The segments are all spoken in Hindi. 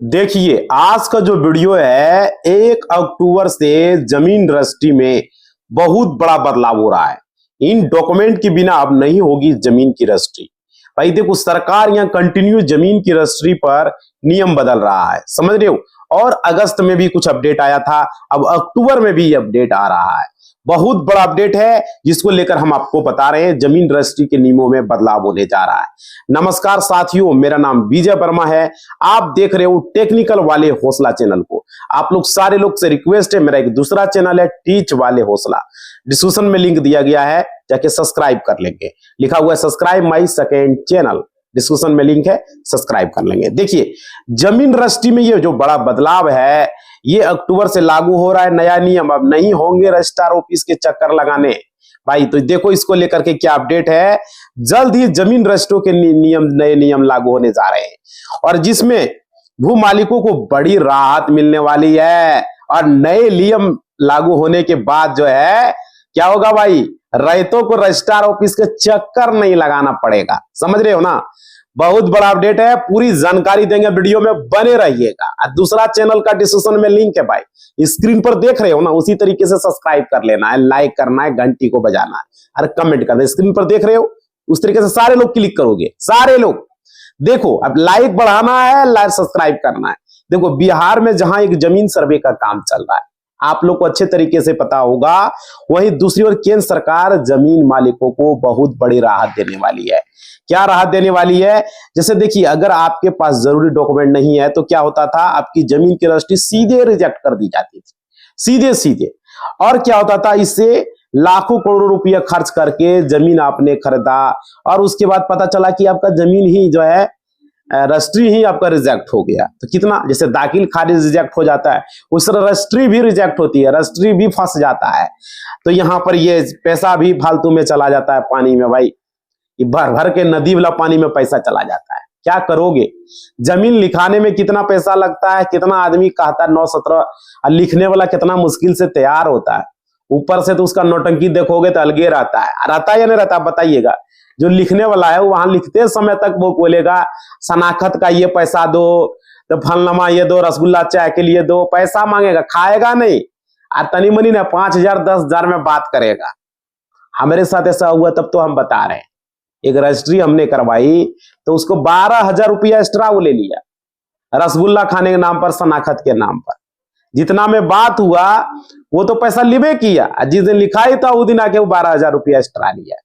देखिए, आज का जो वीडियो है 1 अक्टूबर से जमीन रजिस्ट्री में बहुत बड़ा बदलाव हो रहा है। इन डॉक्यूमेंट के बिना अब नहीं होगी जमीन की रजिस्ट्री। भाई देखो, सरकार यहाँ कंटिन्यू जमीन की रजिस्ट्री पर नियम बदल रहा है, समझ रहे हो। और अगस्त में भी कुछ अपडेट आया था, अब अक्टूबर में भी अपडेट आ रहा है। बहुत बड़ा अपडेट है जिसको लेकर हम आपको बता रहे हैं। जमीन रजिस्ट्री के नियमों में बदलाव होने जा रहा है। नमस्कार साथियों, मेरा नाम विजय वर्मा है। आप देख रहे हो टेक्निकल वाले हौसला चैनल को। आप लोग सारे लोग से रिक्वेस्ट है, मेरा एक दूसरा चैनल है टीच वाले हौसला, डिस्क्रिप्शन में लिंक दिया गया है, जाके सब्सक्राइब कर लेंगे। लिखा हुआ है subscribe my second channel, description में लिंक है, सब्सक्राइब कर लेंगे। देखिए, जमीन रजिस्ट्री में ये जो बड़ा बदलाव है, ये अक्टूबर से लागू हो रहा है नया नियम। अब नहीं होंगे रजिस्ट्रार ऑफिस के चक्कर लगाने। भाई तो देखो, इसको लेकर के क्या अपडेट है। जल्द ही जमीन रजिस्ट्रियों के नए नियम लागू होने जा रहे हैं, और जिसमें भू मालिकों को बड़ी राहत मिलने वाली है। और नए नियम लागू होने के बाद जो है क्या होगा भाई, रैयतों को रजिस्ट्रार ऑफिस के चक्कर नहीं लगाना पड़ेगा। समझ रहे हो ना, बहुत बड़ा अपडेट है। पूरी जानकारी देंगे, वीडियो में बने रहिएगा। और दूसरा चैनल का डिस्क्रिप्शन में लिंक है भाई, स्क्रीन पर देख रहे हो ना, उसी तरीके से सब्सक्राइब कर लेना है, लाइक करना है, घंटी को बजाना है और कमेंट करना है। स्क्रीन पर देख रहे हो, उस तरीके से सारे लोग क्लिक करोगे, सारे लोग। देखो, अब लाइक बढ़ाना है, लाइक सब्सक्राइब करना है। देखो, बिहार में जहां एक जमीन सर्वे का काम चल रहा है, आप लोग को अच्छे तरीके से पता होगा, वहीं दूसरी ओर केंद्र सरकार जमीन मालिकों को बहुत बड़ी राहत देने वाली है। क्या राहत देने वाली है? जैसे देखिए, अगर आपके पास जरूरी डॉक्यूमेंट नहीं है तो क्या होता था, आपकी जमीन की रजिस्ट्री सीधे रिजेक्ट कर दी जाती थी, सीधे सीधे। और क्या होता था, इससे लाखों करोड़ों रुपया खर्च करके जमीन आपने खरीदा, और उसके बाद पता चला कि आपका जमीन ही जो है रजिस्ट्री ही आपका रिजेक्ट हो गया। तो कितना, जैसे दाखिल खारिज रिजेक्ट हो जाता है, उस तरह रजिस्ट्री भी रिजेक्ट होती है, रजिस्ट्री भी फंस जाता है। तो यहां पर ये पैसा भी फालतू में चला जाता है पानी में। भाई भर भर के नदी वाला पानी में पैसा चला जाता है। क्या करोगे? जमीन लिखाने में कितना पैसा लगता है, कितना आदमी कहता है 9-17, लिखने वाला कितना मुश्किल से तैयार होता है। ऊपर से तो उसका नौटंकी देखोगे तो अलगे रहता है। रहता है या नहीं रहता, बताइएगा। जो लिखने वाला है वहां लिखते समय तक वो बोलेगा शनाख्त का ये पैसा दो, तो फलनमा ये दो, रसगुल्ला चाय के लिए दो, पैसा मांगेगा, खाएगा नहीं। तनी मनी ना 5,000 10,000 में बात करेगा। हमारे साथ ऐसा हुआ, तब तो हम बता रहे हैं। एक रजिस्ट्री हमने करवाई तो उसको 12,000 रुपया एक्स्ट्रा वो ले लिया, रसगुल्ला खाने के नाम पर, शनाख्त के नाम पर। जितना में बात हुआ वो तो पैसा लिबे किया, जिस दिन लिखाई था उस दिन आके वो 12,000 रुपया एक्स्ट्रा लिया।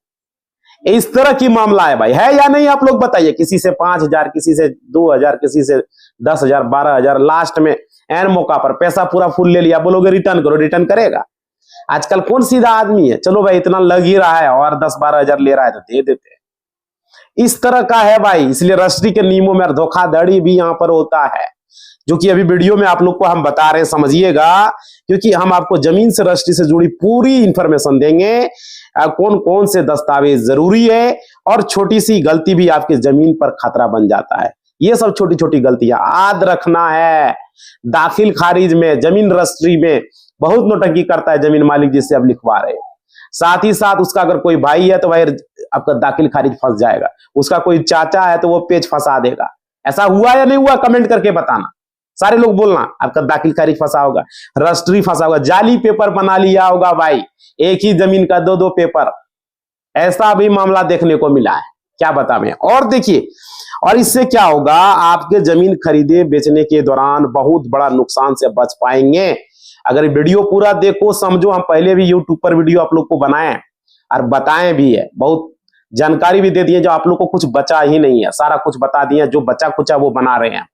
इस तरह की मामला है भाई, है या नहीं? आप लोग बताइए। किसी से 5,000, किसी से 2,000, किसी से 10,000, 12,000, लास्ट में एन मौका पर पैसा पूरा फुल ले लिया। बोलोगे रिटर्न करो, रिटर्न करेगा? आजकल कौन सीधा आदमी है? चलो भाई, इतना लग ही रहा है और 10-12,000 ले रहा है तो दे देते हैं। इस तरह का है भाई। इसलिए रजिस्ट्री के नियमों में धोखाधड़ी भी यहां पर होता है, जो कि अभी वीडियो में आप लोग को हम बता रहे हैं, समझिएगा। क्योंकि हम आपको जमीन से रजिस्ट्री से जुड़ी पूरी इंफॉर्मेशन देंगे, कौन कौन से दस्तावेज जरूरी है, और छोटी सी गलती भी आपकी जमीन पर खतरा बन जाता है। ये सब छोटी छोटी गलतियां याद रखना है। दाखिल खारिज में, जमीन रजिस्ट्री में बहुत नौटंकी करता है जमीन मालिक जिससे आप लिखवा रहे हैं। साथ ही साथ उसका अगर कोई भाई है तो भाई आपका दाखिल खारिज फंस जाएगा, उसका कोई चाचा है तो वो पेज फंसा देगा। ऐसा हुआ या नहीं हुआ, कमेंट करके बताना। सारे लोग बोलना, आपका दाखिल खारिज फंसा होगा, रजिस्ट्री फंसा होगा, जाली पेपर बना लिया होगा भाई, एक ही जमीन का 2-2 पेपर। ऐसा भी मामला देखने को मिला है, क्या बताएं। और देखिए, और इससे क्या होगा, आपके जमीन खरीदे बेचने के दौरान बहुत बड़ा नुकसान से बच पाएंगे। अगर वीडियो पूरा देखो, समझो, हम पहले भी यूट्यूब पर वीडियो आप लोग को बनाए और बताएं भी है, बहुत जानकारी भी दे दिए। जो आप लोग को कुछ बचा ही नहीं है, सारा कुछ बता दिया। जो बचा कुचा वो बना रहे हैं,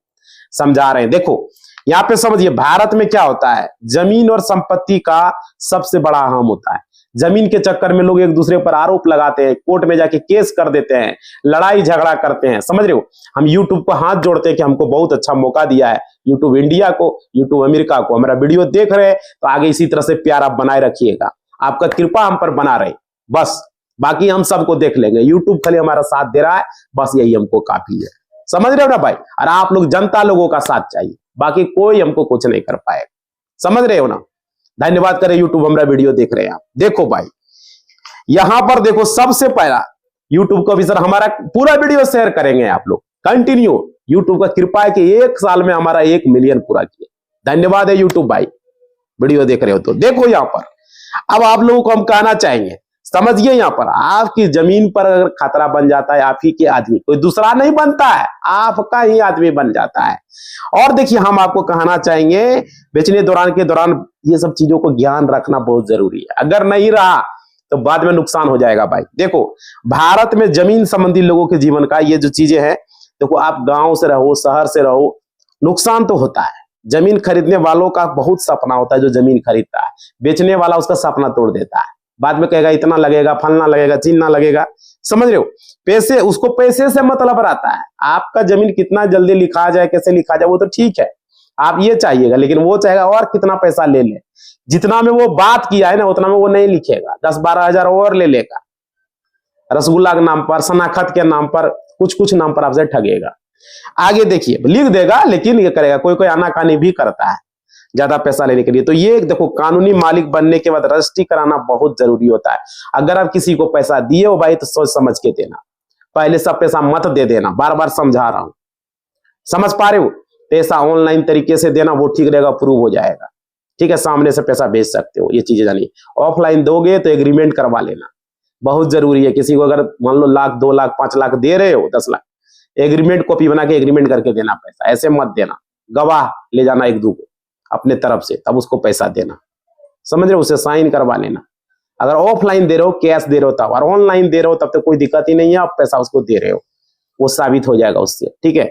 समझा रहे हैं। देखो यहाँ पे समझिए, भारत में क्या होता है, जमीन और संपत्ति का सबसे बड़ा अहम होता है। जमीन के चक्कर में लोग एक दूसरे पर आरोप लगाते हैं, कोर्ट में जाके केस कर देते हैं, लड़ाई झगड़ा करते हैं। समझ रहे हो? हम यूट्यूब को हाथ जोड़ते हैं कि हमको बहुत अच्छा मौका दिया है यूट्यूब इंडिया को, यूट्यूब अमेरिका को। हमारा वीडियो देख रहे हैं तो आगे इसी तरह से प्यार आप बनाए रखिएगा। आपका कृपा हम पर बना रहे, बस। बाकी हम सबको देख लेंगे। यूट्यूब खाली हमारा साथ दे रहा है, बस यही हमको काफी है। समझ रहे हो ना भाई? और आप लोग, जनता लोगों का साथ चाहिए, बाकी कोई हमको कुछ नहीं कर पाएगा। समझ रहे हो ना? धन्यवाद करें यूट्यूब, हमारा वीडियो देख रहे हैं आप। देखो भाई, यहां पर देखो, सबसे पहला यूट्यूब को भी सर हमारा पूरा वीडियो शेयर करेंगे आप लोग कंटिन्यू। यूट्यूब का कृपा है कि 1 साल में हमारा 1 मिलियन पूरा किया। धन्यवाद है यूट्यूब भाई, वीडियो देख रहे हो तो। देखो यहाँ पर अब आप लोगों को हम कहना चाहेंगे, समझिए यहाँ पर आपकी जमीन पर अगर खतरा बन जाता है, आप ही के आदमी, कोई दूसरा नहीं बनता है, आपका ही आदमी बन जाता है। और देखिए हम आपको कहना चाहेंगे बेचने के दौरान ये सब चीजों को ज्ञान रखना बहुत जरूरी है। अगर नहीं रहा तो बाद में नुकसान हो जाएगा भाई। देखो भारत में जमीन संबंधी लोगों के जीवन का ये जो चीजें हैं, देखो आप गांव से रहो शहर से रहो, नुकसान तो होता है। जमीन खरीदने वालों का बहुत सपना होता है, जो जमीन खरीदता है, बेचने वाला उसका सपना तोड़ देता है। बाद में कहेगा इतना लगेगा, फलना लगेगा, चिन्ना लगेगा, समझ रहे हो। पैसे, उसको पैसे से मतलब रहता है। आपका जमीन कितना जल्दी लिखा जाए, कैसे लिखा जाए वो तो ठीक है, आप ये चाहिएगा, लेकिन वो चाहेगा और कितना पैसा ले ले। जितना में वो बात किया है ना उतना में वो नहीं लिखेगा, 10-12 हजार और ले लेगा। रसगुल्ला के नाम पर, शनाखत के नाम पर, कुछ कुछ नाम पर आपसे ठगेगा। आगे देखिए लिख देगा, लेकिन ये करेगा, कोई कोई आनाकानी भी करता है ज्यादा पैसा लेने के लिए। तो ये देखो कानूनी मालिक बनने के बाद रजिस्ट्री कराना बहुत जरूरी होता है। अगर आप किसी को पैसा दिए हो भाई तो सोच समझ के देना, पहले सब पैसा मत दे देना, बार बार समझा रहा हूं, समझ पा रहे हो। पैसा ऑनलाइन तरीके से देना वो ठीक रहेगा, प्रूव हो जाएगा, ठीक है, सामने से पैसा भेज सकते हो, ये चीजें जानिए। ऑफलाइन दोगे तो एग्रीमेंट करवा लेना, बहुत जरूरी है। किसी को अगर मान लो 1 लाख 2 लाख 5 लाख दे रहे हो, 10 लाख, एग्रीमेंट कॉपी बना के एग्रीमेंट करके देना पैसा, ऐसे मत देना। गवाह ले जाना 1-2 को अपने तरफ से, तब उसको पैसा देना, समझ रहे हो, उसे साइन करवा लेना। अगर ऑफलाइन दे रहे हो, कैश दे रहे हो तब, और ऑनलाइन दे रहे हो तब तो कोई दिक्कत ही नहीं है, आप पैसा उसको दे रहे हो, वो साबित हो जाएगा उससे, ठीक है।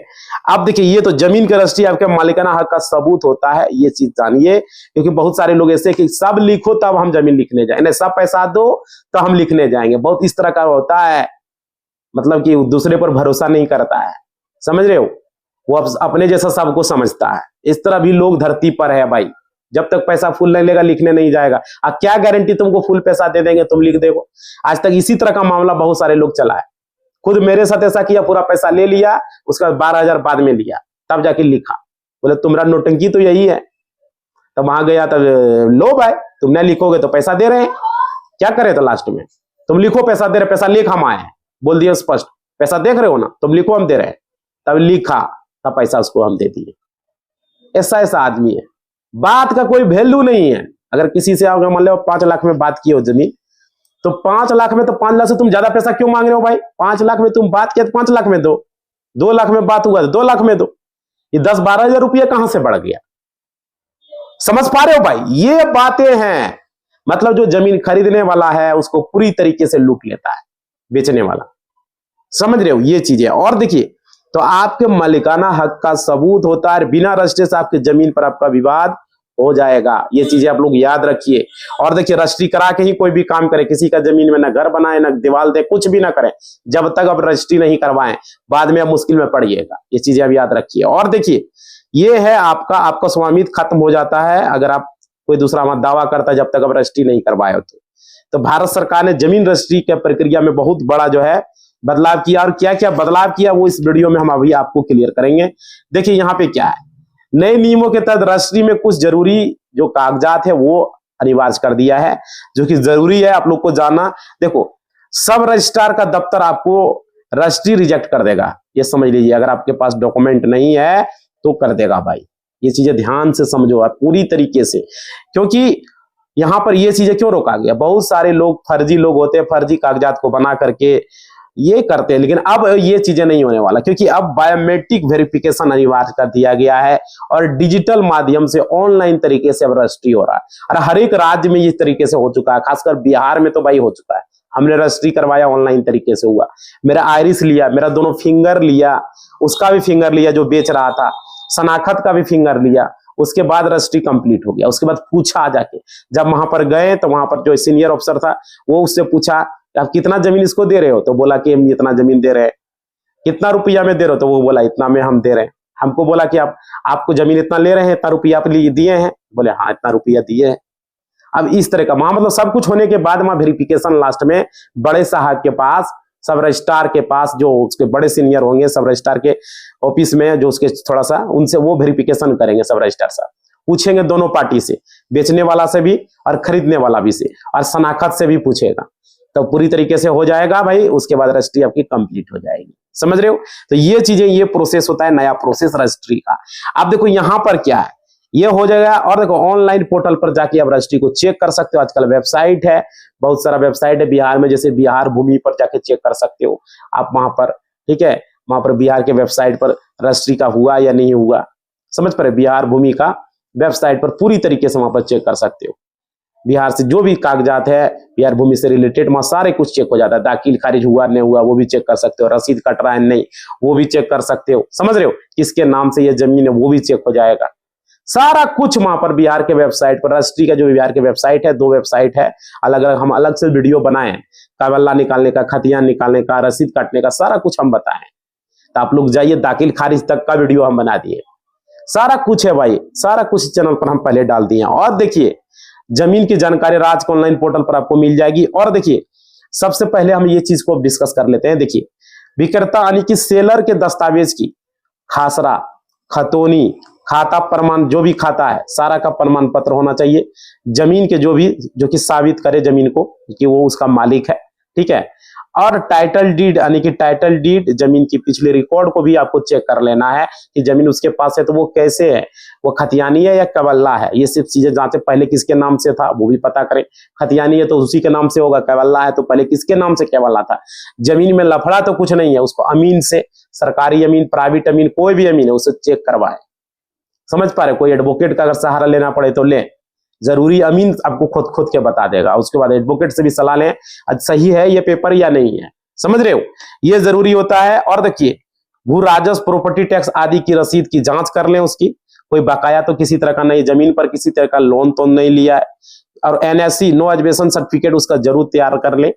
अब देखिए ये तो जमीन की रजिस्ट्री आपके मालिकाना हक का सबूत होता है, ये चीज जानिए, क्योंकि बहुत सारे लोग ऐसे कि सब लिखो तब हम जमीन लिखने जाएंगे, सब पैसा दो तो हम लिखने जाएंगे, बहुत इस तरह का होता है, मतलब कि दूसरे पर भरोसा नहीं करता है, समझ रहे हो, वो अपने जैसा सबको समझता है। इस तरह भी लोग धरती पर है भाई, जब तक पैसा फुल नहीं लेगा लिखने नहीं जाएगा। अब क्या गारंटी तुमको फुल पैसा दे देंगे तुम लिख देगो। आज तक इसी तरह का मामला बहुत सारे लोग चला है, खुद मेरे साथ ऐसा किया, पूरा पैसा ले लिया, उसका 12,000 बाद में लिया, तब जाके लिखा, बोले तुम्हारा नोटंकी तो यही है। तब वहां गया, तब लो भाई तुम नहीं लिखोगे तो पैसा दे रहे हैं, क्या करे, तो लास्ट में तुम लिखो पैसा दे रहे, पैसा लेख हम आए, बोल दिया स्पष्ट, पैसा देख रहे हो ना, तुम लिखो हम दे रहे हैं, तब लिखा, तब पैसा उसको हम दे दिए। ऐसा ऐसा आदमी है, बात का कोई वैल्यू नहीं है। अगर किसी से आओगे, मान लो 5 लाख में बात की हो जमीन, तो 5 लाख में, तो 5 लाख से तुम ज्यादा पैसा क्यों मांग रहे हो भाई। 5 लाख में तुम बात किया तो 5 लाख में दो, 2 लाख में बात हुआ तो 2 लाख में दो। ये 10-12 हजार रुपया कहां से बढ़ गया, समझ पा रहे हो भाई। ये बातें हैं, मतलब जो जमीन खरीदने वाला है उसको पूरी तरीके से लूट लेता है बेचने वाला, समझ रहे हो ये चीजें। और देखिए तो आपके मालिकाना हक का सबूत होता है, बिना रजिस्ट्री से आपकी जमीन पर आपका विवाद हो जाएगा, ये चीजें आप लोग याद रखिए। और देखिए रजिस्ट्री करा के ही कोई भी काम करे, किसी का जमीन में ना घर बनाए ना दीवार दे, कुछ भी ना करें, जब तक आप रजिस्ट्री नहीं करवाएं, बाद में आप मुश्किल में पड़िएगा, ये चीजें आप याद रखिए। और देखिए ये है आपका स्वामित्व खत्म हो जाता है अगर आप कोई दूसरा मत दावा करता है, जब तक आप रजिस्ट्री नहीं करवाए हो तो भारत सरकार ने जमीन रजिस्ट्री के प्रक्रिया में बहुत बड़ा जो है बदलाव किया। और क्या क्या बदलाव किया वो इस वीडियो में हम अभी आपको क्लियर करेंगे। देखिए यहाँ पे क्या है, नए नियमों के तहत रजिस्ट्री में कुछ जरूरी जो कागजात है वो अनिवार्य कर दिया है, जो कि जरूरी है आप लोग को जानना। देखो सब रजिस्ट्रार का दफ्तर आपको रजिस्ट्री रिजेक्ट कर देगा, ये समझ लीजिए। अगर आपके पास डॉक्यूमेंट नहीं है तो कर देगा भाई, ये चीजें ध्यान से समझो आप पूरी तरीके से। क्योंकि यहां पर ये चीजें क्यों रोका गया, बहुत सारे लोग फर्जी लोग होते हैं, फर्जी कागजात को बना करके ये करते हैं, लेकिन अब ये चीजें नहीं होने वाला, क्योंकि अब बायोमेट्रिक वेरिफिकेशन अनिवार्य कर दिया गया है और डिजिटल माध्यम से ऑनलाइन तरीके से अब रजिस्ट्री हो रहा है। और हर एक राज्य में इस तरीके से हो चुका है, खासकर बिहार में तो भाई हो चुका है। हमने रजिस्ट्री करवाया ऑनलाइन तरीके से हुआ, मेरा आइरिस लिया, मेरा दोनों फिंगर लिया, उसका भी फिंगर लिया जो बेच रहा था, शनाखत का भी फिंगर लिया, उसके बाद रजिस्ट्री कंप्लीट हो गया। उसके बाद पूछा जाके, जब वहां पर गए तो वहां पर जो सीनियर अफसर था वो उससे पूछा आप कितना जमीन इसको दे रहे हो, तो बोला कि हम इतना जमीन दे रहे हैं। कितना रुपया में दे रहे हो, तो वो बोला इतना में हम दे रहे हैं। हमको बोला कि आपको जमीन इतना ले रहे हैं, इतना रुपया आप दिए हैं, बोले हाँ इतना रुपया दिए हैं। अब इस तरह का वहां मतलब सब कुछ होने के बाद वहां वेरिफिकेशन लास्ट में बड़े साहब के पास, सब रजिस्ट्रार के पास, जो उसके बड़े सीनियर होंगे सब रजिस्ट्रार के ऑफिस में, जो उसके थोड़ा सा उनसे वो वेरिफिकेशन करेंगे सब रजिस्ट्रार साहब, पूछेंगे दोनों पार्टी से, बेचने वाला से भी और खरीदने वाला भी से, और शनाखत से भी पूछेगा, तो पूरी तरीके से हो जाएगा भाई। उसके बाद रजिस्ट्री आपकी कंप्लीट हो जाएगी। समझ रहे हो? तो ये चीजें, ये प्रोसेस होता है नया प्रोसेस रजिस्ट्री का। अब देखो यहां पर क्या है, ये हो जाएगा। और देखो ऑनलाइन पोर्टल पर जाके आप रजिस्ट्री को चेक कर सकते हो। आजकल वेबसाइट है, बहुत सारा वेबसाइट है बिहार में, जैसे बिहार भूमि पर जाके चेक कर सकते हो आप वहां पर। ठीक है, वहां पर बिहार के वेबसाइट पर रजिस्ट्री का हुआ या नहीं हुआ, समझ पा रहे? बिहार भूमि का वेबसाइट पर पूरी तरीके से वहां पर चेक कर सकते हो। बिहार से जो भी कागजात है बिहार भूमि से रिलेटेड, वहां सारे कुछ चेक हो जाता है। दाखिल खारिज हुआ नहीं हुआ वो भी चेक कर सकते हो, रसीद कट रहा है नहीं वो भी चेक कर सकते हो। समझ रहे हो? किसके नाम से ये जमीन है वो भी चेक हो जाएगा। सारा कुछ वहां पर बिहार के वेबसाइट पर, रजिस्ट्री का जो बिहार के वेबसाइट है, 2 वेबसाइट है अलग अलग, हम अलग से वीडियो बनाए हैं। काबल्ला निकालने का, खतियान निकालने का, रसीद काटने का, सारा कुछ हम बताए हैं। तो आप लोग जाइए, दाखिल खारिज तक का वीडियो हम बना दिए। सारा कुछ है भाई, सारा कुछ चैनल पर हम पहले डाल दिए। और देखिए जमीन की जानकारी राज के ऑनलाइन पोर्टल पर आपको मिल जाएगी। और देखिए सबसे पहले हम ये चीज को डिस्कस कर लेते हैं। देखिए विक्रेता यानी कि सेलर के दस्तावेज की खासरा, खतौनी, खाता प्रमाण, जो भी खाता है सारा का प्रमाण पत्र होना चाहिए। जमीन के जो भी, जो कि साबित करे जमीन को कि वो उसका मालिक है। ठीक है, और टाइटल डीड यानी कि टाइटल डीड, जमीन की पिछले रिकॉर्ड को भी आपको चेक कर लेना है कि जमीन उसके पास है तो वो कैसे है, वो खतियानी है या कबल्ला है। ये सब चीजें जांचे, पहले किसके नाम से था वो भी पता करें। खतियानी है तो उसी के नाम से होगा, कबल्ला है तो पहले किसके नाम से कबल्ला था। जमीन में लफड़ा तो कुछ नहीं है, उसको अमीन से, सरकारी अमीन, प्राइवेट अमीन, कोई भी अमीन है उसे चेक करवाए। समझ पा रहे? कोई एडवोकेट का अगर सहारा लेना पड़े तो ले, जरूरी अमीन आपको खुद के बता देगा। उसके बाद एडवोकेट से भी सलाह लें, सही है ये पेपर या नहीं है। समझ रहे हो? ये जरूरी होता है। और देखिए भू राजस्व, प्रॉपर्टी टैक्स आदि की रसीद की जांच कर लें, उसकी कोई बकाया तो किसी तरह का नहीं, जमीन पर किसी तरह का लोन तो नहीं लिया है। और एनएससी, नो एजुकेशन सर्टिफिकेट, उसका जरूर तैयार कर ले।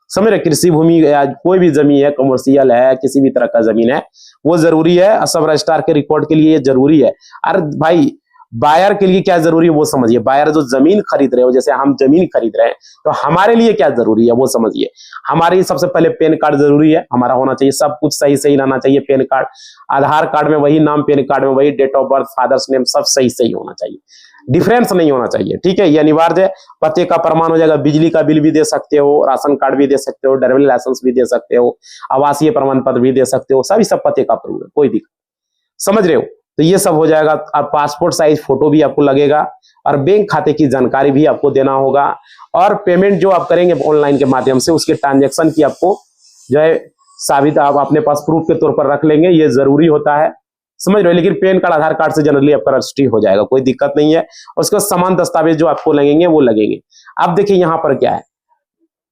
समझ रहे? कृषि भूमि या कोई भी जमीन है, कमर्शियल है, किसी भी तरह का जमीन है, वो जरूरी है। सब रजिस्ट्रार के रिकॉर्ड के लिए ये जरूरी है। अरे भाई बायर के लिए क्या जरूरी है वो समझिए। बायर जो जमीन खरीद रहे हो, जैसे हम जमीन खरीद रहे हैं तो हमारे लिए क्या जरूरी है वो समझिए। हमारे सबसे पहले पैन कार्ड जरूरी है, हमारा होना चाहिए, सब कुछ सही सही रहना चाहिए। पैन कार्ड, आधार कार्ड में वही नाम, पैन कार्ड में वही date of birth, father's name, सब सही सही होना चाहिए, डिफरेंस नहीं होना चाहिए। ठीक है, ये अनिवार्य है। पते का प्रमाण हो जाएगा, बिजली का बिल भी दे सकते हो, राशन कार्ड भी दे सकते हो, ड्राइविंग लाइसेंस भी दे सकते हो, आवासीय प्रमाण पत्र भी दे सकते हो, सभी सब पते का प्रूफ है, कोई दिक्कत। समझ रहे हो? तो ये सब हो जाएगा। अब पासपोर्ट साइज फोटो भी आपको लगेगा, और बैंक खाते की जानकारी भी आपको देना होगा। और पेमेंट जो आप करेंगे ऑनलाइन के माध्यम से, उसके ट्रांजेक्शन की आपको जो है साबित आप अपने पास प्रूफ के तौर पर रख लेंगे, ये जरूरी होता है। समझ रहे हो? लेकिन पैन कार्ड, आधार कार्ड से जनरली आपका रजिस्ट्री हो जाएगा, कोई दिक्कत नहीं है। उसके समान दस्तावेज जो आपको लगेंगे वो लगेंगे। अब देखिए यहाँ पर क्या है,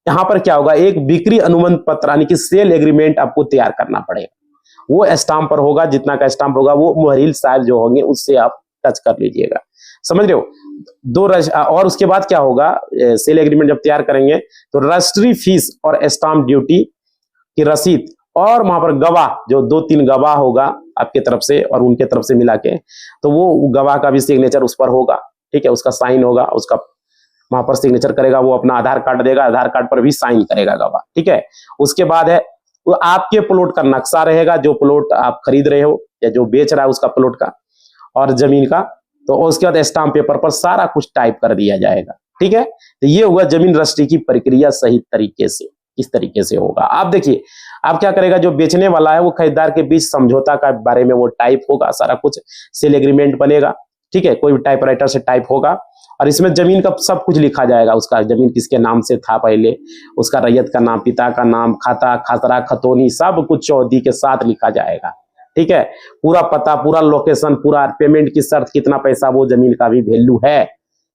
यहाँ पर क्या होगा, एक बिक्री अनुबंध पत्र यानी कि सेल एग्रीमेंट आपको तैयार करना पड़ेगा। वो स्टाम्प पर होगा, जितना का स्टाम्प होगा वो मुहरिल साहब जो होंगे उससे आप टच कर लीजिएगा। समझ रहे हो? और उसके बाद क्या होगा, सेल एग्रीमेंट जब तैयार करेंगे तो रजिस्ट्री फीस और स्टाम्प ड्यूटी की रसीद, और वहां पर गवाह, जो 2-3 गवाह होगा आपके तरफ से और उनके तरफ से मिला के, तो वो गवाह का भी सिग्नेचर उस पर होगा। ठीक है, उसका साइन होगा, उसका वहां पर सिग्नेचर करेगा, वो अपना आधार कार्ड देगा, आधार कार्ड पर भी साइन करेगा गवाह। ठीक है, उसके बाद है वो आपके प्लॉट का नक्शा रहेगा, जो प्लॉट आप खरीद रहे हो या जो बेच रहा है उसका प्लॉट का और जमीन का। तो उसके बाद स्टाम्प पेपर पर सारा कुछ टाइप कर दिया जाएगा। ठीक है, तो ये हुआ जमीन रजिस्ट्री की प्रक्रिया सही तरीके से, इस तरीके से होगा। आप देखिए आप क्या करेगा, जो बेचने वाला है वो खरीदार के बीच समझौता का बारे में वो टाइप होगा, सारा कुछ सेल एग्रीमेंट बनेगा। ठीक है, कोई भी टाइपराइटर से टाइप होगा, और इसमें जमीन का सब कुछ लिखा जाएगा, उसका जमीन किसके नाम से था पहले, उसका रैयत का नाम, पिता का नाम, खाता, खतरा, खतौनी, सब कुछ चौहदी के साथ लिखा जाएगा। ठीक है, पूरा पता, पूरा लोकेशन, पूरा पेमेंट की शर्त, कितना पैसा वो जमीन का भी वैल्यू है,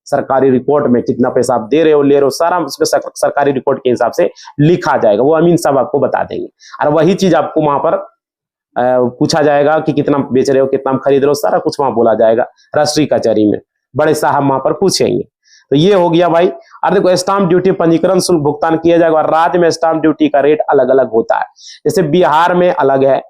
सरकारी रिकॉर्ड में कितना पैसा आप दे रहे हो, ले रहे हो, सारा उसमें सरकारी रिकॉर्ड के हिसाब से लिखा जाएगा। वो अमीन साहब आपको बता देंगे, और वही चीज आपको वहां पर पूछा जाएगा कि कितना बेच रहे हो, कितना खरीद रहे हो, सारा कुछ वहां बोला जाएगा। रजिस्ट्री कचहरी में बड़े साहब वहां पर पूछेंगे। तो ये हो गया भाई। और देखो स्टाम्प ड्यूटी, पंजीकरण शुल्क भुगतान किया जाएगा। और राज्य में स्टाम्प ड्यूटी का रेट अलग अलग होता है, जैसे बिहार में अलग है,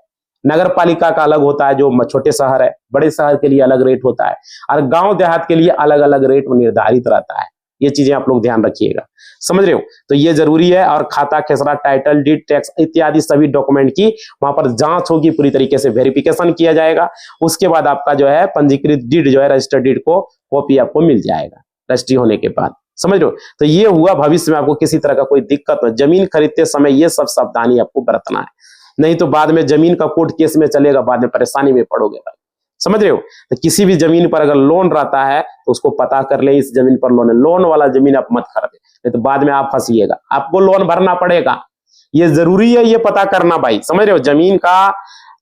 नगर पालिका का अलग होता है, जो छोटे शहर है, बड़े शहर के लिए अलग रेट होता है, और गांव देहात के लिए अलग अलग रेट निर्धारित रहता है। ये चीजें आप लोग ध्यान रखिएगा, समझ रहे हो? तो ये जरूरी है। और खाता, खेसरा, टाइटल डीड, टैक्स इत्यादि सभी डॉक्यूमेंट की वहां पर जांच होगी, पूरी तरीके से वेरिफिकेशन किया जाएगा। उसके बाद आपका जो है पंजीकृत डीड जो है, रजिस्टर्ड डीड को कॉपी आपको मिल जाएगा रजिस्ट्री होने के बाद। समझ रहे हो? तो ये हुआ, भविष्य में आपको किसी तरह का कोई दिक्कत हो, जमीन खरीदते समय ये सब सावधानी आपको बरतना है। नहीं तो बाद में जमीन का कोर्ट केस में चलेगा, बाद में परेशानी में पड़ोगे भाई, समझ रहे हो। तो किसी भी जमीन पर अगर लोन रहता है तो उसको पता कर ले, इस जमीन पर लोन है, लोन वाला जमीन आप मत खरीदे, नहीं तो बाद में आप फंसिएगा, आपको लोन भरना पड़ेगा। ये जरूरी है ये पता करना भाई, समझ रहे हो। जमीन का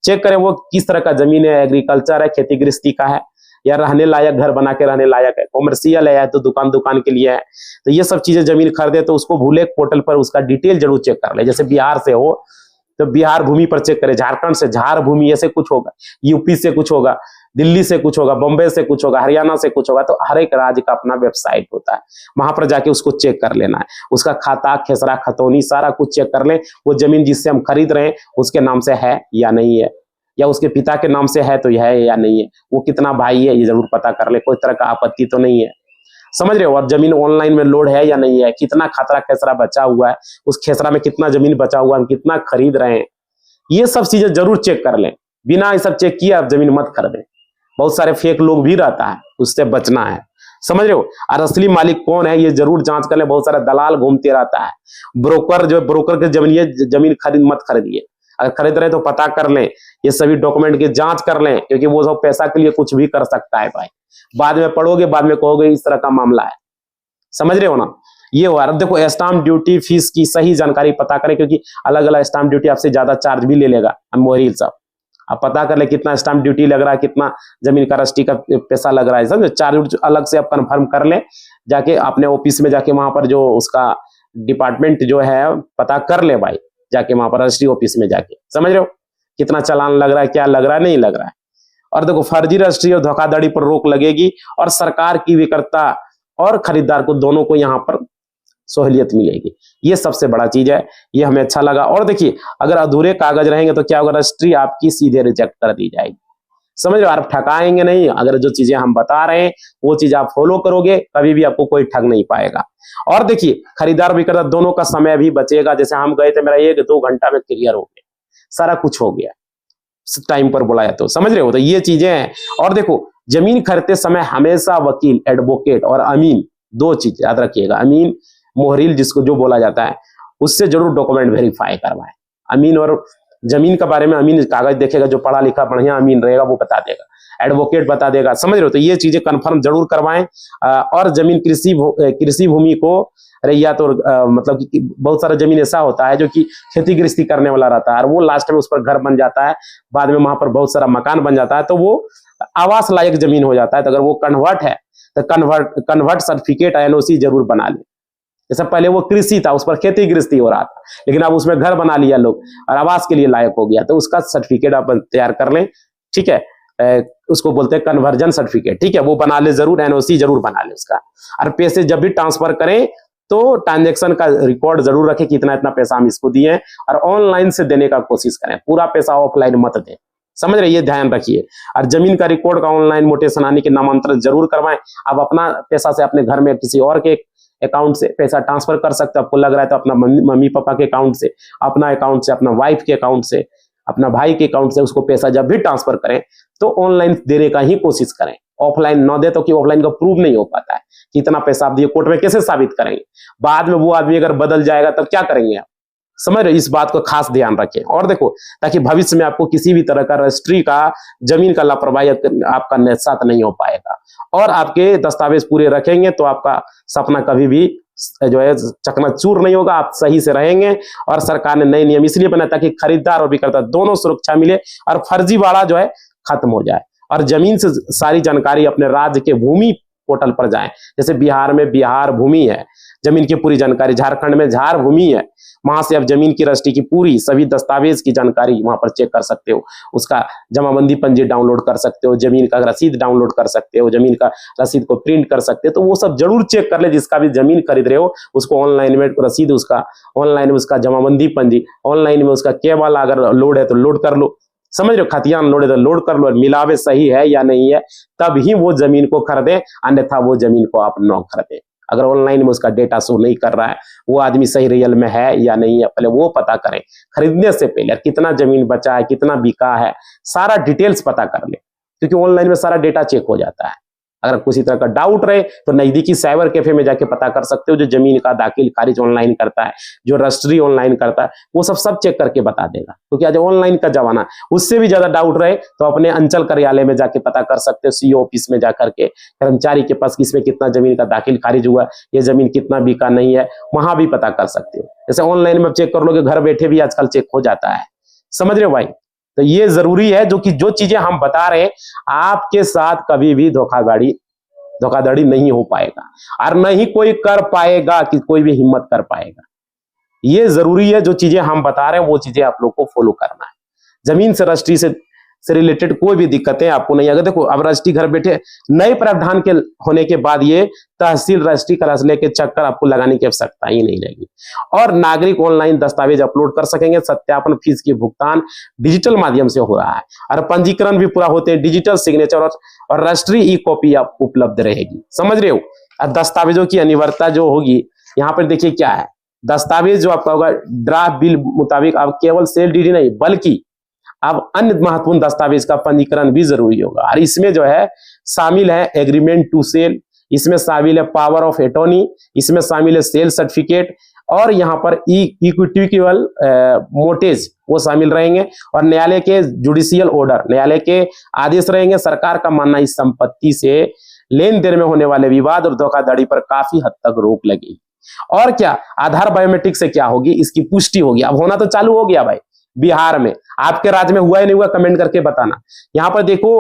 चेक करें वो किस तरह का जमीन है, एग्रीकल्चर है, खेती गृहस्थी का है, या रहने लायक, घर बना के रहने लायक है, कॉमर्शियल है, या तो दुकान के लिए है। तो ये सब चीजें जमीन खरीदे तो उसको भूले पोर्टल पर उसका डिटेल जरूर चेक कर ले। जैसे बिहार से हो तो बिहार भूमि पर चेक करें, झारखंड से झार भूमि, ऐसे कुछ होगा, यूपी से कुछ होगा, दिल्ली से कुछ होगा, बॉम्बे से कुछ होगा, हरियाणा से कुछ होगा। तो हर एक राज्य का अपना वेबसाइट होता है, वहां पर जाके उसको चेक कर लेना है, उसका खाता खेसरा खतौनी सारा कुछ चेक कर ले। वो जमीन जिससे हम खरीद रहे हैं उसके नाम से है या नहीं है, या उसके पिता के नाम से है तो यह है या नहीं है, वो कितना भाई है ये जरूर पता कर ले, कोई तरह का आपत्ति तो नहीं है, समझ रहे हो। और जमीन ऑनलाइन में लोड है या नहीं है, कितना खतरा खेसरा बचा हुआ है, उस खेसरा में कितना जमीन बचा हुआ है, हम कितना खरीद रहे हैं, ये सब चीजें जरूर चेक कर लें। बिना ये सब चेक किए आप जमीन मत खरीदें, बहुत सारे फेक लोग भी रहता है, उससे बचना है, समझ रहे हो। और असली मालिक कौन है ये जरूर जांच कर लें, बहुत सारा दलाल घूमते रहता है, ब्रोकर जो ब्रोकर के जमीन खरीद मत खरीदिए, अगर खरीद रहे तो पता कर लें, ये सभी डॉक्यूमेंट की जांच कर लें, क्योंकि वो सब पैसा के लिए कुछ भी कर सकता है भाई, बाद में पढ़ोगे बाद में कहोगे इस तरह का मामला है, समझ रहे हो ना। ये हुआ। अब देखो स्टाम्प ड्यूटी फीस की सही जानकारी पता करें, क्योंकि अलग अलग स्टाम्प ड्यूटी आपसे ज्यादा चार्ज भी ले लेगा मोहरील साहब, आप पता कर ले कितना स्टाम्प ड्यूटी लग रहा है, कितना जमीन का रजिस्ट्री का पैसा लग रहा है, समझे। चार्ज अलग से आप कंफर्म कर ले, जाके अपने ऑफिस में जाके वहां पर जो उसका डिपार्टमेंट जो है पता कर ले भाई, जाके वहां पर रजिस्ट्री ऑफिस में जाके, समझ रहे हो कितना चालान लग रहा है, क्या लग रहा है, नहीं लग रहा है। और देखो फर्जी रजिस्ट्री और धोखाधड़ी पर रोक लगेगी, और सरकार की विक्रेता और खरीदार को दोनों को यहाँ पर सहूलियत मिलेगी, ये सबसे बड़ा चीज है, ये हमें अच्छा लगा। और देखिए अगर अधूरे कागज रहेंगे तो क्या होगा, रजिस्ट्री आपकी सीधे रिजेक्ट कर दी जाएगी, समझ रहे हो। आप ठकाएंगे नहीं, अगर जो चीजें हम बता रहे हैं वो चीज आप फॉलो करोगे, कभी भी आपको कोई ठग नहीं पाएगा। और देखिए खरीदार विक्रेता दोनों का समय भी बचेगा, जैसे हम गए थे मेरा 1-2 घंटा में क्लियर हो गया, सारा कुछ हो गया टाइम पर बुलाया तो, समझ रहे हो। तो ये चीजें हैं। और देखो जमीन खरीदते समय हमेशा वकील, एडवोकेट और अमीन, दो चीज याद रखिएगा, अमीन मोहरिल जिसको जो बोला जाता है, उससे जरूर डॉक्यूमेंट वेरीफाई करवाएं। अमीन और जमीन के बारे में अमीन कागज देखेगा, जो पढ़ा लिखा बढ़िया अमीन रहेगा वो बता देगा, एडवोकेट बता देगा, समझ रहे हो। तो ये चीजें कंफर्म जरूर करवाएं। और जमीन कृषि भूमि को, अरे या तो मतलब कि बहुत सारा जमीन ऐसा होता है जो कि खेती गृहस्थी करने वाला रहता है, और वो लास्ट में उस पर घर बन जाता है, बाद में वहां पर बहुत सारा मकान बन जाता है, तो वो आवास लायक जमीन हो जाता है। तो अगर वो कन्वर्ट है तो कन्वर्ट सर्टिफिकेट एनओसी जरूर बना ले। जैसे पहले वो कृषि था, उस पर खेती गृहस्थी हो रहा था, लेकिन अब उसमें घर बना लिया लोग और आवास के लिए लायक हो गया, तो उसका सर्टिफिकेट आप तैयार कर लें, ठीक है। उसको बोलते हैं कन्वर्जन सर्टिफिकेट, ठीक है, वो बना ले जरूर, एनओसी जरूर बना ले उसका। और पैसे जब भी ट्रांसफर करें तो ट्रांजेक्शन का रिकॉर्ड जरूर रखें कि इतना इतना पैसा हम इसको दिए, और ऑनलाइन से देने का कोशिश करें, पूरा पैसा ऑफलाइन मत दें, समझ रहे, ये ध्यान रखिए। और जमीन का रिकॉर्ड का ऑनलाइन मोटेशन आने के नामांतरण जरूर करवाएं। आप अपना पैसा से अपने घर में किसी और के अकाउंट से पैसा ट्रांसफर कर सकते हो, आपको लग रहा है तो अपना मम्मी पापा के अकाउंट से, अपना अकाउंट से, अपना वाइफ के अकाउंट से, अपना भाई के अकाउंट से उसको पैसा जब भी ट्रांसफर करें तो ऑनलाइन देने का ही कोशिश करें, ऑफलाइन न दे, तो कि ऑफलाइन का प्रूव नहीं हो पाता है कि इतना पैसा आप दिए, कोर्ट में कैसे साबित करेंगे, बाद में वो आदमी अगर बदल जाएगा तब क्या करेंगे आप, समझ रहे, इस बात को खास ध्यान रखें। और देखो ताकि भविष्य में आपको किसी भी तरह का रजिस्ट्री का, जमीन का लापरवाही आपका साथ नहीं हो पाएगा, और आपके दस्तावेज पूरे रखेंगे तो आपका सपना कभी भी जो है चकनाचूर नहीं होगा, आप सही से रहेंगे। और सरकार ने नए नियम इसलिए बनाया ताकि खरीदार और विक्रेता दोनों सुरक्षा मिले और फर्जीवाड़ा जो है खत्म हो जाए, और जमीन से सारी जानकारी अपने राज्य के भूमि पोर्टल पर जाए। जैसे बिहार में बिहार भूमि है, जमीन की पूरी जानकारी, झारखंड में झार भूमि है, वहां से आप जमीन की रजिस्ट्री की पूरी सभी दस्तावेज की जानकारी वहां पर चेक कर सकते हो, उसका जमाबंदी पंजी डाउनलोड कर सकते हो, जमीन का रसीद डाउनलोड कर सकते हो, जमीन का रसीद को प्रिंट कर सकते हो। तो वो सब जरूर चेक कर ले, जिसका भी जमीन खरीद रहे हो उसको ऑनलाइन में रसीद, उसका ऑनलाइन में उसका जमाबंदी पंजी, ऑनलाइन में उसका केवल अगर लोड है तो लोड कर लो, समझ रहे हो, खतियान लोड है तो लोड कर लो, मिलावे सही है या नहीं है, तब ही वो जमीन को खरीदे, अन्यथा वो जमीन को आप न खरीदे। अगर ऑनलाइन में उसका डेटा शो नहीं कर रहा है, वो आदमी सही रियल में है या नहीं है, पहले वो पता करें खरीदने से पहले, कितना जमीन बचा है, कितना बिका है, सारा डिटेल्स पता कर ले, क्योंकि ऑनलाइन में सारा डेटा चेक हो जाता है। अगर किसी तरह का डाउट रहे तो नजदीकी साइबर कैफे में जाके पता कर सकते हो, जो जमीन का दाखिल खारिज ऑनलाइन करता है, जो रजिस्ट्री ऑनलाइन करता है, वो सब चेक करके बता देगा, क्योंकि आज ऑनलाइन का जमाना। उससे भी ज्यादा डाउट रहे तो अपने अंचल कार्यालय में जाके पता कर सकते हो, सीओ ऑफिस में जाकर के कर्मचारी के पास किसमें कितना जमीन का दाखिल खारिज हुआ, ये जमीन कितना बिका नहीं है, वहां भी पता कर सकते हो। जैसे ऑनलाइन में चेक कर लोगे, घर बैठे भी आजकल चेक हो जाता है। समझ रहे हो भाई? तो ये जरूरी है, जो चीजें हम बता रहे हैं, आपके साथ कभी भी धोखाधड़ी नहीं हो पाएगा, और नहीं कोई कर पाएगा, कि कोई भी हिम्मत कर पाएगा। ये जरूरी है, जो चीजें हम बता रहे हैं वो चीजें आप लोग को फॉलो करना है। जमीन से रजिस्ट्री से रिलेटेड कोई भी दिक्कतें आपको नहीं। अगर देखो, अब रजिस्ट्री घर बैठे नए प्रावधान के होने के बाद ये तहसील रजिस्ट्री कराने के चक्कर आपको लगाने की आवश्यकता ही नहीं रहेगी, और नागरिक ऑनलाइन दस्तावेज अपलोड कर सकेंगे। सत्यापन फीस की भुगतान डिजिटल माध्यम से हो रहा है, और पंजीकरण भी पूरा होते हैं, डिजिटल सिग्नेचर और रजिस्ट्री ई कॉपी आप उपलब्ध रहेगी। समझ रहे हो? और दस्तावेजों की अनिवार्यता जो होगी, यहाँ पर देखिए क्या है, दस्तावेज जो आपका होगा ड्राफ्ट बिल मुताबिक, अब केवल सेल डीडी नहीं बल्कि अब अन्य महत्वपूर्ण दस्तावेज का पंजीकरण भी जरूरी होगा। और इसमें जो है शामिल है एग्रीमेंट टू सेल, इसमें शामिल है पावर ऑफ एटॉर्नी, इसमें शामिल है सेल सर्टिफिकेट, और यहाँ पर इक्विटिकल मोटेज वो शामिल रहेंगे, और न्यायालय के जुडिशियल ऑर्डर, न्यायालय के आदेश रहेंगे। सरकार का मानना इस संपत्ति से लेन देन में होने वाले विवाद और धोखाधड़ी पर काफी हद तक रोक लगेगी। और क्या, आधार बायोमेट्रिक से क्या होगी, इसकी पुष्टि होगी। अब होना तो चालू हो गया भाई बिहार में, आपके राज्य में हुआ या नहीं हुआ कमेंट करके बताना। यहां पर देखो,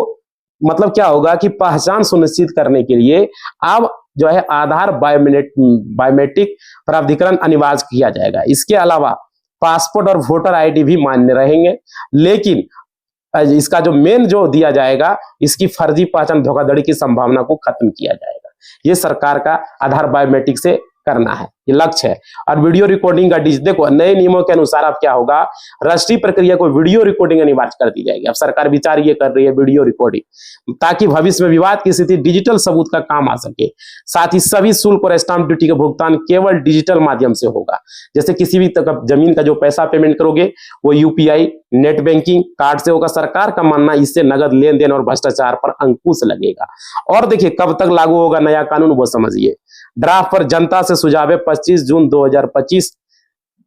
मतलब क्या होगा कि पहचान सुनिश्चित करने के लिए अब जो है आधार बायोमेट्रिक प्राधिकरण अनिवार्य किया जाएगा। इसके अलावा पासपोर्ट और वोटर आईडी भी मान्य रहेंगे, लेकिन इसका जो मेन जो दिया जाएगा, इसकी फर्जी पहचान धोखाधड़ी की संभावना को खत्म किया जाएगा। ये सरकार का आधार बायोमेट्रिक से करना है, ये लक्ष्य है। और वीडियो रिकॉर्डिंग का देखो, नए नियमों के अनुसार अब क्या होगा, रजिस्ट्री प्रक्रिया को वीडियो रिकॉर्डिंग अनिवार्य कर दी जाएगी। अब सरकार विचार ये कर रही है वीडियो रिकॉर्डिंग, ताकि भविष्य में विवाद की स्थिति डिजिटल सबूत का काम आ सके। साथ ही सभी शुल्क और स्टाम्प ड्यूटी का भुगतान केवल डिजिटल माध्यम से होगा। जैसे किसी भी जमीन का जो पैसा पेमेंट करोगे वो यूपीआई, नेट बैंकिंग, कार्ड से होगा। सरकार का मानना इससे नगद लेन देन और भ्रष्टाचार पर अंकुश लगेगा। और देखिए कब तक लागू होगा नया कानून, वो समझिए। ड्राफ्ट पर जनता से सुझाव 25 जून 2025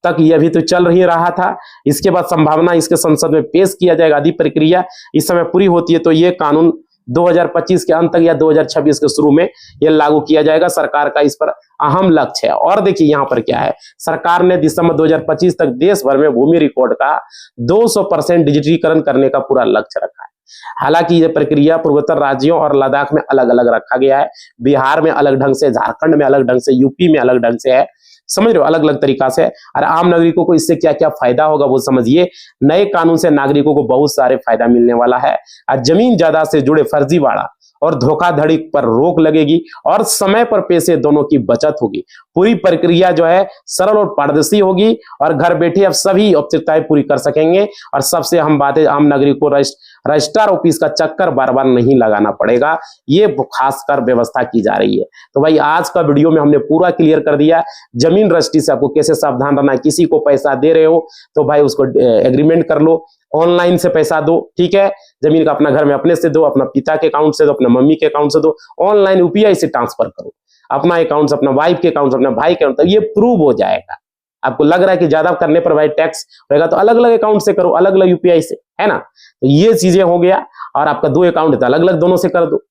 तक, यह भी तो चल ही रहा था। इसके बाद संभावना इसके संसद में पेश किया जाएगा। आदि प्रक्रिया इस समय पूरी होती है तो ये कानून 2025 के अंत तक या 2026 के शुरू में ये लागू किया जाएगा। सरकार का इस पर अहम लक्ष्य है। और देखिए यहाँ पर क्या है, सरकार ने दिसंबर 2025 तक देश भर में भूमि रिकॉर्ड का 200% डिजिटलीकरण करने का पूरा लक्ष्य रखा है। हालांकि यह प्रक्रिया पूर्वोत्तर राज्यों और लद्दाख में अलग अलग रखा गया है। बिहार में अलग ढंग से, झारखंड में अलग ढंग से, यूपी में अलग ढंग से है। समझ रहे हो, अलग अलग तरीका से। और आम नागरिकों को इससे क्या क्या फायदा होगा वो समझिए। नए कानून से नागरिकों को बहुत सारे फायदा मिलने वाला है। और जमीन जायदाद से जुड़े फर्जीवाड़ा और धोखाधड़ी पर रोक लगेगी, और समय पर पैसे दोनों की बचत होगी। पूरी प्रक्रिया जो है सरल और पारदर्शी होगी, और घर बैठे अब सभी औपचारिकताएं पूरी कर सकेंगे। और सबसे अहम बात है, आम नागरिक को रजिस्ट्रार ऑफिस का चक्कर बार बार नहीं लगाना पड़ेगा। ये खासकर व्यवस्था की जा रही है। तो भाई आज का वीडियो में हमने पूरा क्लियर कर दिया जमीन रजिस्ट्री से आपको कैसे सावधान रहना है। किसी को पैसा दे रहे हो तो भाई उसको एग्रीमेंट कर लो, ऑनलाइन से पैसा दो, ठीक है। जमीन का अपना घर में अपने से दो, अपना पिता के अकाउंट से दो, अपना मम्मी के अकाउंट से दो, ऑनलाइन यूपीआई से ट्रांसफर करो, अपना अकाउंट से अपना वाइफ के अकाउंट से अपना भाई के अकाउंट, तो ये प्रूव हो जाएगा। आपको लग रहा है कि ज्यादा करने पर भाई टैक्स रहेगा तो अलग अलग अकाउंट से करो, अलग अलग यूपीआई से, है ना। तो ये चीजें हो गया। और आपका 2 अकाउंट है तो अलग अलग दोनों से कर दो,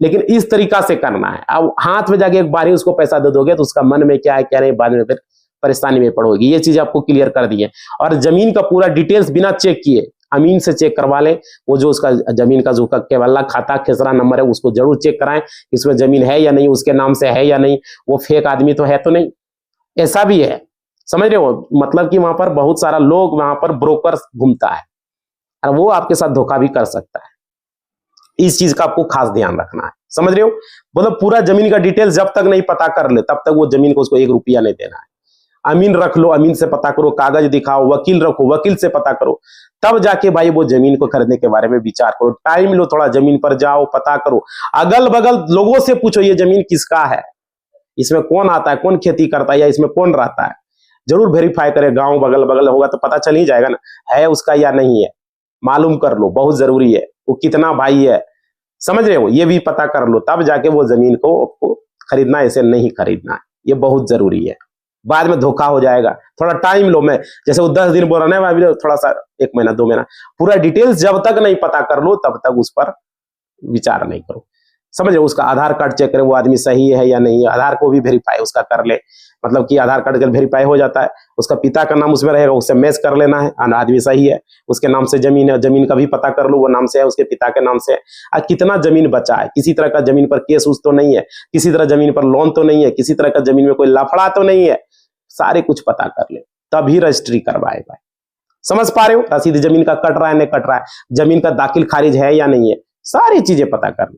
लेकिन इस तरीका से करना है। अब हाथ में जाके एक बार ही उसको पैसा दे दोगे तो उसका मन में क्या है क्या नहीं, बाद में फिर परेशानी में पड़ोगी। ये चीज आपको क्लियर कर दी है। और जमीन का पूरा डिटेल्स बिना चेक किए अमीन से चेक करवा लें। वो जो उसका जमीन का जो केवल खाता खेसरा नंबर है उसको जरूर चेक कराएं, इसमें जमीन है या नहीं, उसके नाम से है या नहीं, वो फेक आदमी तो है तो नहीं। ऐसा भी है, समझ रहे हो, मतलब कि वहां पर बहुत सारा लोग, वहां पर ब्रोकर घूमता है और वो आपके साथ धोखा भी कर सकता है। इस चीज का आपको खास ध्यान रखना है, समझ रहे हो। मतलब पूरा जमीन का डिटेल जब तक नहीं पता कर ले तब तक वो जमीन को उसको 1 रुपया नहीं देना है। अमीन रख लो, अमीन से पता करो, कागज दिखाओ, वकील रखो, वकील से पता करो, तब जाके भाई वो जमीन को खरीदने के बारे में विचार करो। टाइम लो, थोड़ा जमीन पर जाओ, पता करो, अगल बगल लोगों से पूछो ये जमीन किसका है, इसमें कौन आता है, कौन खेती करता है, या इसमें कौन रहता है। जरूर वेरीफाई करें, गांव बगल बगल होगा तो पता चल ही जाएगा ना है उसका या नहीं है, मालूम कर लो, बहुत जरूरी है। वो कितना भाई है, समझ रहे हो, ये भी पता कर लो, तब जाके वो जमीन को खरीदना, ऐसे नहीं खरीदना है, ये बहुत जरूरी है। बाद में धोखा हो जाएगा, थोड़ा टाइम लो। मैं जैसे वो 10 दिन बोल रहा है, थोड़ा सा 1 महीना 2 महीना, पूरा डिटेल्स जब तक नहीं पता कर लो तब तक उस पर विचार नहीं करो। समझ रहे हो, उसका आधार कार्ड चेक करें, वो आदमी सही है या नहीं है, आधार को भी वेरीफाई उसका कर ले, मतलब कि आधार कार्ड जब वेरीफाई हो जाता है, उसका पिता का नाम उसमें रहेगा, उससे मैच कर लेना है, आदमी सही है, उसके नाम से जमीन है, जमीन का भी पता कर लो, वो नाम से है, उसके पिता के नाम से है, कितना जमीन बचा है, किसी तरह का जमीन पर केस उस तो नहीं है, किसी तरह जमीन पर लोन तो नहीं है, किसी तरह का जमीन में कोई लफड़ा तो नहीं है, सारे कुछ पता कर ले, तभी रजिस्ट्री करवाए भाई। समझ पा रहे हो, रसीद जमीन का कट रहा है नहीं कट रहा है, जमीन का दाखिल खारिज है या नहीं है, सारी चीजें पता कर लो।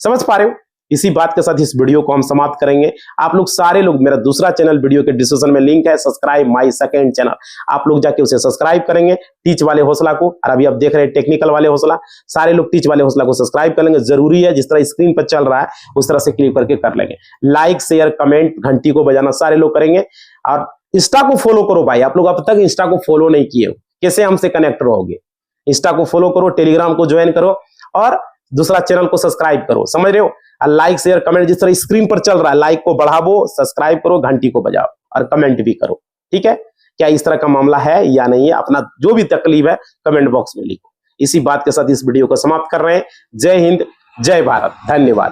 समझ पा रहे हो। इसी बात के साथ इस वीडियो को हम समाप्त करेंगे। आप लोग सारे लोग, मेरा दूसरा चैनल वीडियो के डिस्क्रिप्शन में लिंक है, सब्सक्राइब माय सेकंड चैनल, आप लोग जाके उसे सब्सक्राइब करेंगे, टीच वाले हौसला को, और अभी आप देख रहे हैं टेक्निकल वाले हौसला, सारे लोग टीच वाले हौसला को सब्सक्राइब कर लेंगे, जरूरी है, जिस तरह स्क्रीन पर चल रहा है उस तरह से क्लिक करके कर लेंगे। लाइक शेयर कमेंट घंटी को बजाना सारे लोग करेंगे, और इंस्टा को फॉलो करो भाई, आप लोग अब तक इंस्टा को फॉलो नहीं किए हो, कैसे हमसे कनेक्ट रहोगे। इंस्टा को फॉलो करो, टेलीग्राम को ज्वाइन करो, और दूसरा चैनल को सब्सक्राइब करो। समझ रहे हो, लाइक शेयर कमेंट जिस तरह स्क्रीन पर चल रहा है, लाइक को बढ़ाओ, सब्सक्राइब करो, घंटी को बजाओ और कमेंट भी करो। ठीक है, क्या इस तरह का मामला है या नहीं है, अपना जो भी तकलीफ है कमेंट बॉक्स में लिखो। इसी बात के साथ इस वीडियो को समाप्त कर रहे हैं। जय हिंद, जय भारत, धन्यवाद।